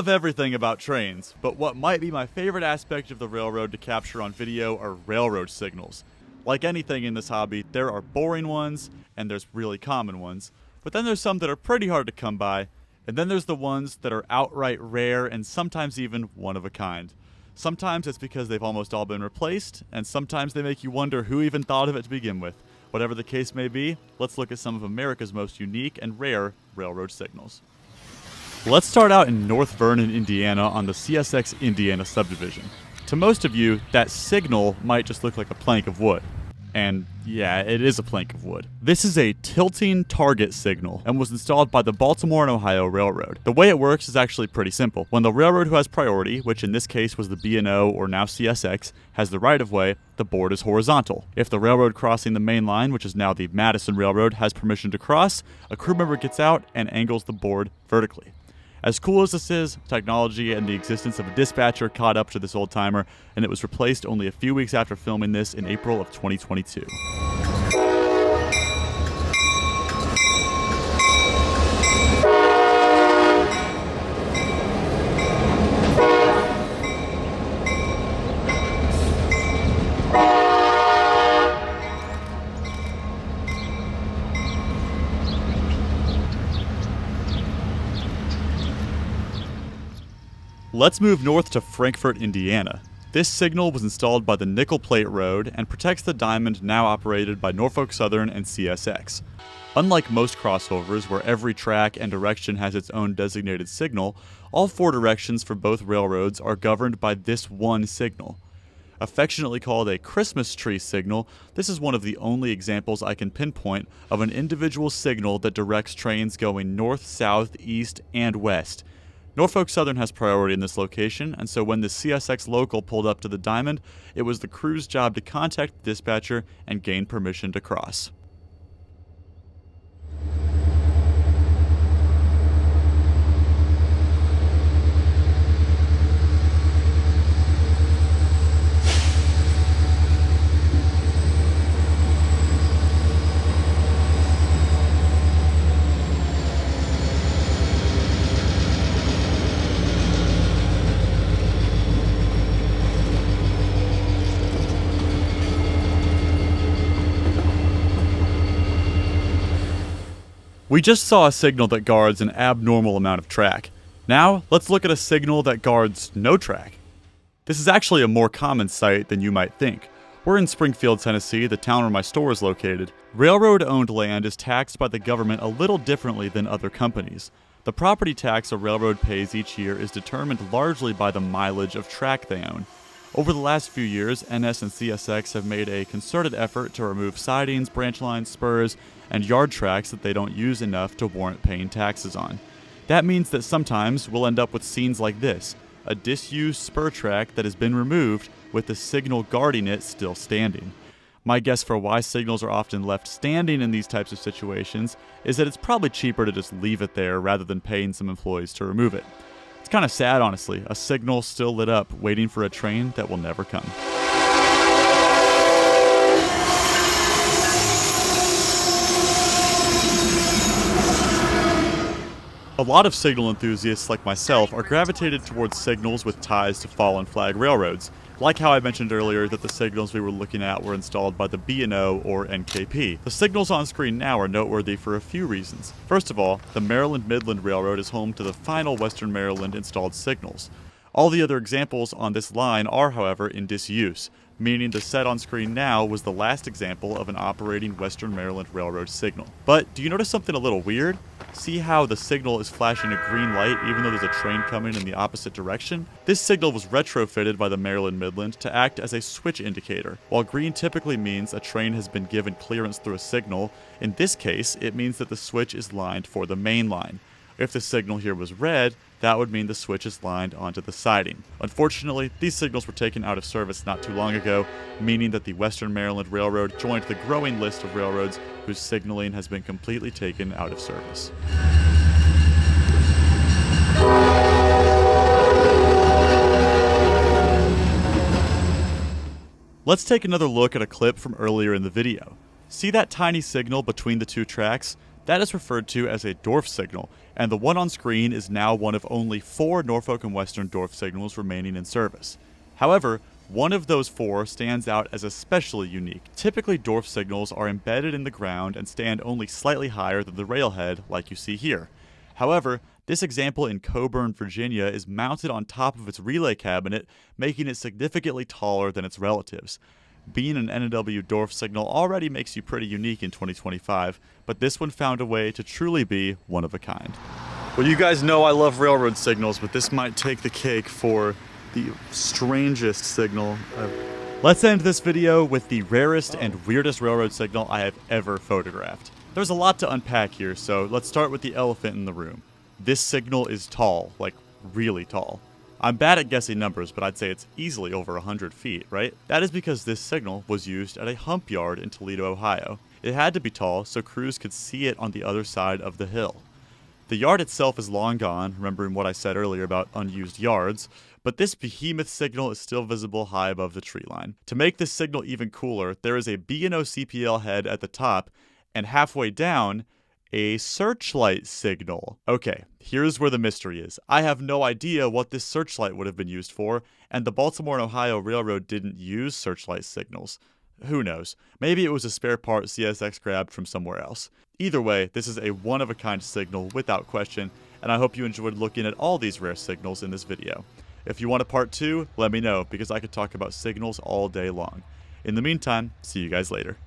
love everything about trains, but what might be my favorite aspect of the railroad to capture on video are railroad signals. Like anything in this hobby, there are boring ones, and there's really common ones, but then there's some that are pretty hard to come by, and then there's the ones that are outright rare and sometimes even one of a kind. Sometimes it's because they've almost all been replaced, and sometimes they make you wonder who even thought of it to begin with. Whatever the case may be, let's look at some of America's most unique and rare railroad signals. Let's start out in North Vernon, Indiana on the CSX Indiana subdivision. To most of you, that signal might just look like a plank of wood. And yeah, it is a plank of wood. This is a tilting target signal and was installed by the Baltimore and Ohio Railroad. The way it works is actually pretty simple. When the railroad who has priority, which in this case was the B&O or now CSX, has the right-of-way, the board is horizontal. If the railroad crossing the main line, which is now the Madison Railroad, has permission to cross, a crew member gets out and angles the board vertically. As cool as this is, technology and the existence of a dispatcher caught up to this old timer, and it was replaced only a few weeks after filming this in April of 2022. Let's move north to Frankfort, Indiana. This signal was installed by the Nickel Plate Road and protects the diamond now operated by Norfolk Southern and CSX. Unlike most crossovers where every track and direction has its own designated signal, all four directions for both railroads are governed by this one signal. Affectionately called a Christmas tree signal, this is one of the only examples I can pinpoint of an individual signal that directs trains going north, south, east, and west. Norfolk Southern has priority in this location, and so when the CSX local pulled up to the diamond, it was the crew's job to contact the dispatcher and gain permission to cross. We just saw a signal that guards an abnormal amount of track. Now, let's look at a signal that guards no track. This is actually a more common sight than you might think. We're in Springfield, Tennessee, the town where my store is located. Railroad-owned land is taxed by the government a little differently than other companies. The property tax a railroad pays each year is determined largely by the mileage of track they own. Over the last few years, NS and CSX have made a concerted effort to remove sidings, branch lines, spurs, and yard tracks that they don't use enough to warrant paying taxes on. That means that sometimes we'll end up with scenes like this, a disused spur track that has been removed with the signal guarding it still standing. My guess for why signals are often left standing in these types of situations is that it's probably cheaper to just leave it there rather than paying some employees to remove it. It's kind of sad, honestly, a signal still lit up waiting for a train that will never come. A lot of signal enthusiasts like myself are gravitated towards signals with ties to fallen flag railroads, like how I mentioned earlier that the signals we were looking at were installed by the B&O or NKP. The signals on screen now are noteworthy for a few reasons. First of all, the Maryland Midland Railroad is home to the final Western Maryland installed signals. All the other examples on this line are, however, in disuse, meaning the set on screen now was the last example of an operating Western Maryland Railroad signal. But do you notice something a little weird? See how the signal is flashing a green light even though there's a train coming in the opposite direction? This signal was retrofitted by the Maryland Midland to act as a switch indicator. While green typically means a train has been given clearance through a signal, in this case it means that the switch is lined for the main line. If the signal here was red, that would mean the switch is lined onto the siding. Unfortunately, these signals were taken out of service not too long ago, meaning that the Western Maryland Railroad joined the growing list of railroads whose signaling has been completely taken out of service. Let's take another look at a clip from earlier in the video. See that tiny signal between the two tracks? That is referred to as a Dorf signal, and the one on screen is now one of only 4 Norfolk and Western Dorf signals remaining in service. However, one of those 4 stands out as especially unique. Typically, Dorf signals are embedded in the ground and stand only slightly higher than the railhead, like you see here. However, this example in Coburn, Virginia is mounted on top of its relay cabinet, making it significantly taller than its relatives. Being an NW Dorf signal already makes you pretty unique in 2025, but this one found a way to truly be one of a kind. Well, you guys know I love railroad signals, but this might take the cake for the strangest signal Let's end this video with the rarest and weirdest railroad signal I have ever photographed. There's a lot to unpack here, so let's start with the elephant in the room. This signal is tall, like really tall. I'm bad at guessing numbers, but I'd say it's easily over 100 feet, right? That is because this signal was used at a hump yard in Toledo, Ohio. It had to be tall so crews could see it on the other side of the hill. The yard itself is long gone, remembering what I said earlier about unused yards, but this behemoth signal is still visible high above the tree line. To make this signal even cooler, there is a B&O CPL head at the top, and halfway down, a searchlight signal. Okay, here's where the mystery is. I have no idea what this searchlight would have been used for, and the Baltimore and Ohio Railroad didn't use searchlight signals. Who knows? Maybe it was a spare part CSX grabbed from somewhere else. Either way, this is a one-of-a-kind signal without question, and I hope you enjoyed looking at all these rare signals in this video. If you want a part 2, let me know, because I could talk about signals all day long. In the meantime, see you guys later.